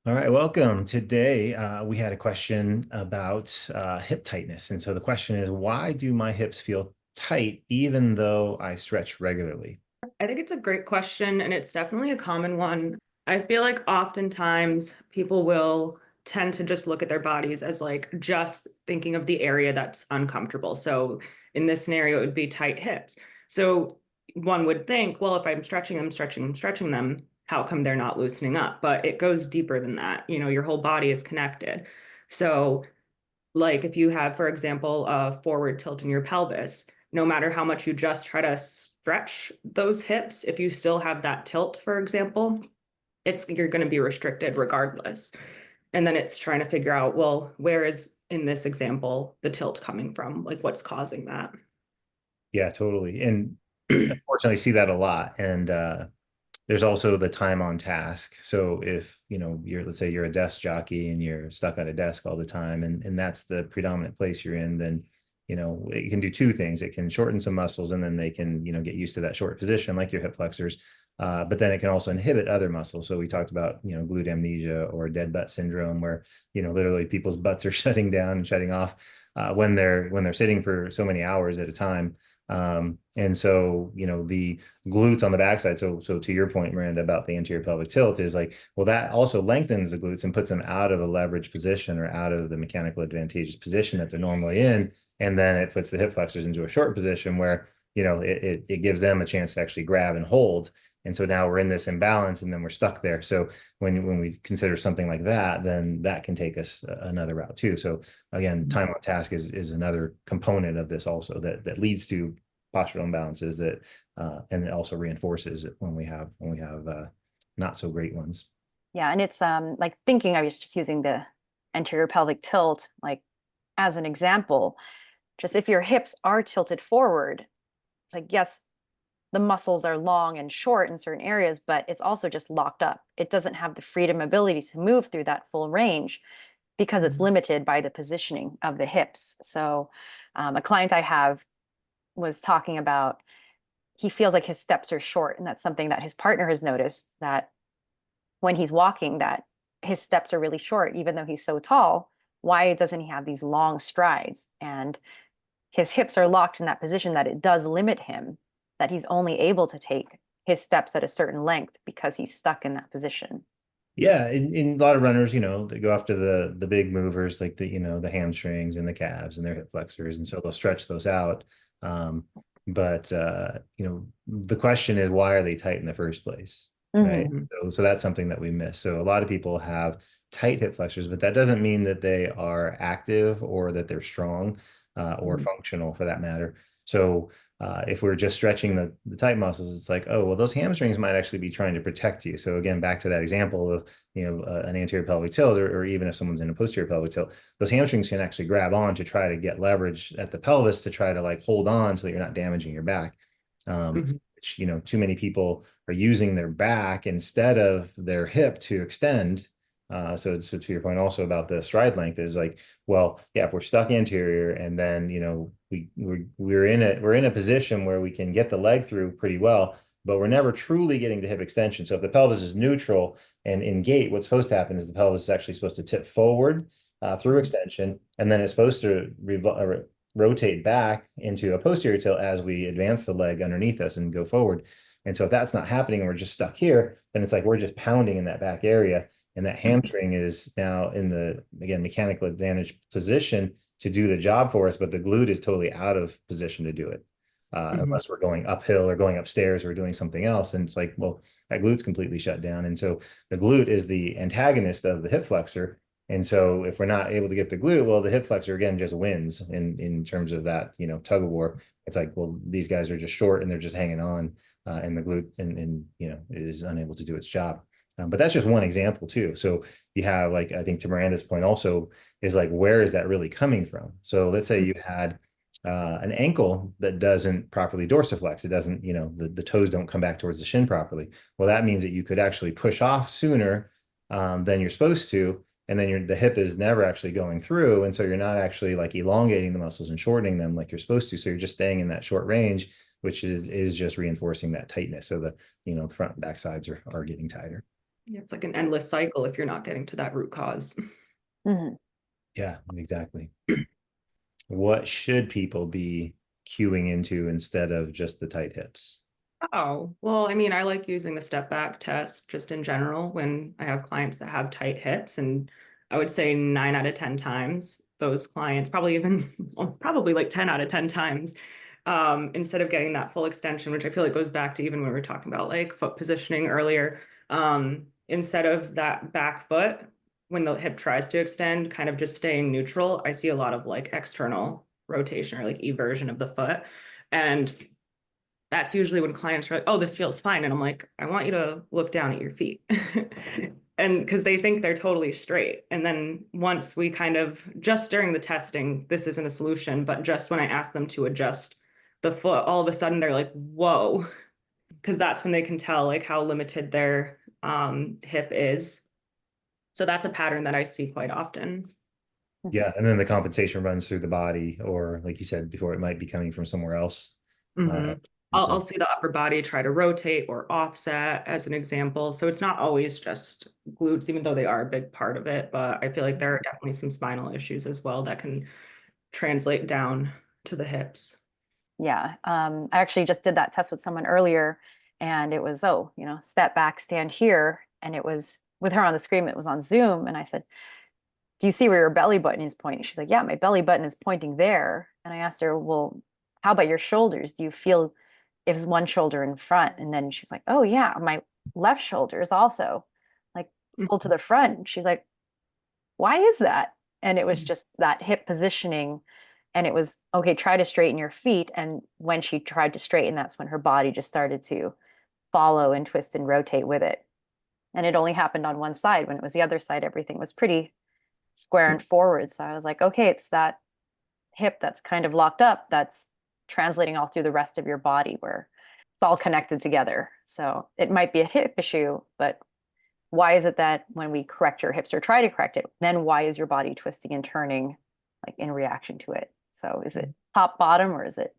All right, welcome. Today, we had a question about hip tightness. And so the question is, why do my hips feel tight even though I stretch regularly? I think it's a great question, and it's definitely a common one. I feel like oftentimes people will tend to just look at their bodies as like just thinking of the area that's uncomfortable. So in this scenario, it would be tight hips. So one would think, well, if I'm stretching them, stretching them, stretching them, how come they're not loosening up? But it goes deeper than that. Your whole body is connected. So like if you have, for example, a forward tilt in your pelvis, no matter how much you just try to stretch those hips, if you still have that tilt, for example, it's you're going to be restricted regardless. And then it's trying to figure out, well, where is in this example the tilt coming from? Like what's causing that? Yeah, totally. And unfortunately, I see that a lot. And there's also the time on task. So if, let's say you're a desk jockey and you're stuck at a desk all the time, and that's the predominant place you're in, then, it can do two things. It can shorten some muscles and then they can, get used to that short position like your hip flexors. But then it can also inhibit other muscles. So we talked about, glute amnesia or dead butt syndrome, where, literally people's butts are shutting down and shutting off when they're sitting for so many hours at a time. And so, the glutes on the backside. So to your point, Miranda, about the anterior pelvic tilt is like, well, that also lengthens the glutes and puts them out of a leverage position or out of the mechanical advantageous position that they're normally in. And then it puts the hip flexors into a short position where, it gives them a chance to actually grab and hold. And so now we're in this imbalance and then we're stuck there. So when we consider something like that, then that can take us another route too. So again, time on task is another component of this also that leads to postural imbalances that and it also reinforces it when we have not so great ones. Yeah, and it's like thinking I was just using the anterior pelvic tilt like as an example. Just if your hips are tilted forward, it's like yes, the muscles are long and short in certain areas, but it's also just locked up. It doesn't have the freedom ability to move through that full range because it's limited by the positioning of the hips. So a client I have was talking about he feels like his steps are short, and that's something that his partner has noticed that when he's walking that his steps are really short even though he's so tall. Why doesn't he have these long strides? And his hips are locked in that position that it does limit him, that he's only able to take his steps at a certain length because he's stuck in that position. Yeah, in a lot of runners, they go after the big movers like the hamstrings and the calves and their hip flexors, and so they'll stretch those out. But the question is, why are they tight in the first place, right? Mm-hmm. Mhm. So that's something that we miss. So a lot of people have tight hip flexors, but that doesn't mean that they are active or that they're strong or Mhm. functional for that matter. So if we're just stretching the tight muscles, it's like, oh, well, those hamstrings might actually be trying to protect you. So again, back to that example of, an anterior pelvic tilt, or even if someone's in a posterior pelvic tilt, those hamstrings can actually grab on to try to get leverage at the pelvis to try to like hold on so that you're not damaging your back. Mhm. Which, too many people are using their back instead of their hip to extend. So to your point also about the stride length is like, well, yeah, if we're stuck anterior and then, we're in a position where we can get the leg through pretty well, but we're never truly getting the hip extension. So if the pelvis is neutral and in gait, what's supposed to happen is the pelvis is actually supposed to tip forward through extension, and then it's supposed to rotate back into a posterior tilt as we advance the leg underneath us and go forward. And so if that's not happening and we're just stuck here, then it's like we're just pounding in that back area. And that hamstring is now in the, again, mechanical advantage position to do the job for us, but the glute is totally out of position to do it. Mhm. Unless we're going uphill or going upstairs or doing something else. And it's like, well, that glute's completely shut down. And so the glute is the antagonist of the hip flexor. And so if we're not able to get the glute, well, the hip flexor again just wins in terms of that, tug of war. It's like, well, these guys are just short and they're just hanging on, and the glute and is unable to do its job. But that's just one example too. So you have like, I think to Miranda's point also is like, where is that really coming from? So let's say you had an ankle that doesn't properly dorsiflex. It doesn't, the toes don't come back towards the shin properly. Well, that means that you could actually push off sooner than you're supposed to. And then the hip is never actually going through. And so you're not actually like elongating the muscles and shortening them like you're supposed to. So you're just staying in that short range, which is just reinforcing that tightness. So the front and back sides are getting tighter. It's like an endless cycle if you're not getting to that root cause. Mhm. Yeah, exactly. What should people be cueing into instead of just the tight hips? Oh, well, I mean, I like using the step back test just in general when I have clients that have tight hips. And I would say 9 out of 10 times, those clients, probably even, well, probably like 10 out of 10 times, instead of getting that full extension, which I feel like goes back to even when we were talking about like foot positioning earlier, instead of that back foot, when the hip tries to extend, kind of just staying neutral, I see a lot of like external rotation or like eversion of the foot. And that's usually when clients are like, oh, this feels fine. And I'm like, I want you to look down at your feet. And because they think they're totally straight. And then once we kind of, just during the testing, this isn't a solution, but just when I ask them to adjust the foot, all of a sudden they're like, whoa, because that's when they can tell like how limited their hip is. So that's a pattern that I see quite often. Yeah, and then the compensation runs through the body, or like you said before, it might be coming from somewhere else. Mm-hmm. I'll Example. see the upper body try to rotate or offset as an example. So it's not always just glutes, even though they are a big part of it. But I feel like there are definitely some spinal issues as well that can translate down to the hips. Yeah. I actually just did that test with someone earlier, and it was, oh, step back, stand here. And it was with her on the screen, it was on Zoom. And I said, do you see where your belly button is pointing? She's like, yeah, my belly button is pointing there. And I asked her, well, how about your shoulders? Do you feel if it's one shoulder in front? And then she was like, oh, yeah, my left shoulder is also like pulled to the front. She's like, why is that? And it was just that hip positioning. And it was, okay, try to straighten your feet. And when she tried to straighten, that's when her body just started to follow and twist and rotate with it. And it only happened on one side. When it was the other side, everything was pretty square and forward. So I was like, okay, it's that hip that's kind of locked up that's translating all through the rest of your body where it's all connected together. So it might be a hip issue, but why is it that when we correct your hips or try to correct it, then why is your body twisting and turning like in reaction to it? So is it top bottom or is it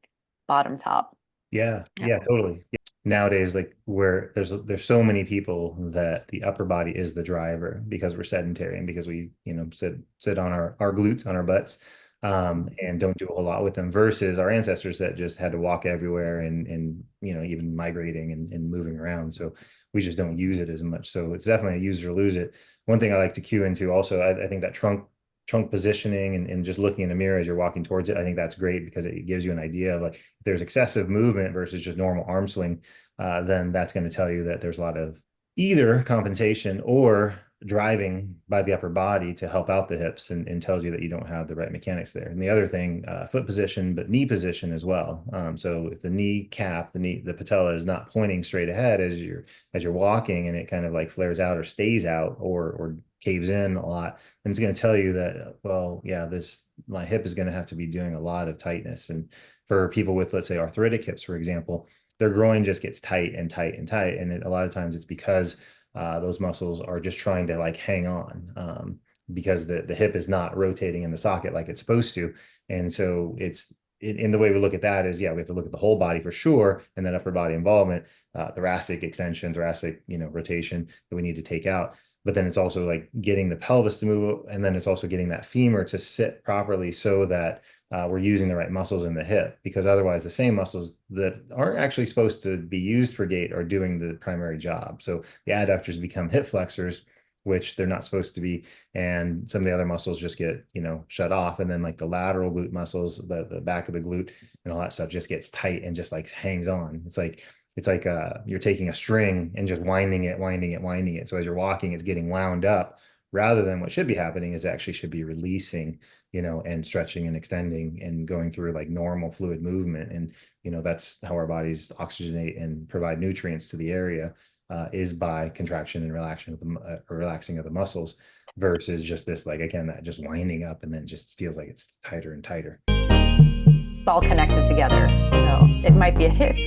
bottom top? Yeah, Yeah. yeah, totally. Yeah. Nowadays, like where there's so many people that the upper body is the driver because we're sedentary and because we, sit on our glutes on our butts, and don't do a whole lot with them versus our ancestors that just had to walk everywhere and even migrating and moving around. So we just don't use it as much. So it's definitely a use it or lose it. One thing I like to cue into also, I think that trunk positioning and just looking in the mirror as you're walking towards it, I think that's great because it gives you an idea of like if there's excessive movement versus just normal arm swing, then that's going to tell you that there's a lot of either compensation or driving by the upper body to help out the hips and tells you that you don't have the right mechanics there. And the other thing, foot position, but knee position as well. So if the knee cap, the patella is not pointing straight ahead as you're walking and it kind of like flares out or stays out or caves in a lot, then it's going to tell you that, well, yeah, my hip is going to have to be doing a lot of tightness. And for people with, let's say, arthritic hips, for example, their groin just gets tight and tight and tight. And a lot of times it's because those muscles are just trying to like hang on, because the hip is not rotating in the socket like it's supposed to. And so in the way we look at that is, yeah, we have to look at the whole body for sure, and then upper body involvement, thoracic extension, thoracic, rotation that we need to take out. But then it's also like getting the pelvis to move, and then it's also getting that femur to sit properly so that we're using the right muscles in the hip, because otherwise the same muscles that aren't actually supposed to be used for gait are doing the primary job. So the adductors become hip flexors, which they're not supposed to be, and some of the other muscles just get shut off, and then like the lateral glute muscles, the back of the glute and all that stuff just gets tight and just like hangs on. It's like you're taking a string and just winding it, winding it, winding it. So as you're walking, it's getting wound up rather than what should be happening is actually should be releasing, and stretching and extending and going through like normal fluid movement. And, that's how our bodies oxygenate and provide nutrients to the area, is by contraction and relaxing of the muscles versus just this, like, again, that just winding up and then just feels like it's tighter and tighter. It's all connected together. So it might be a hip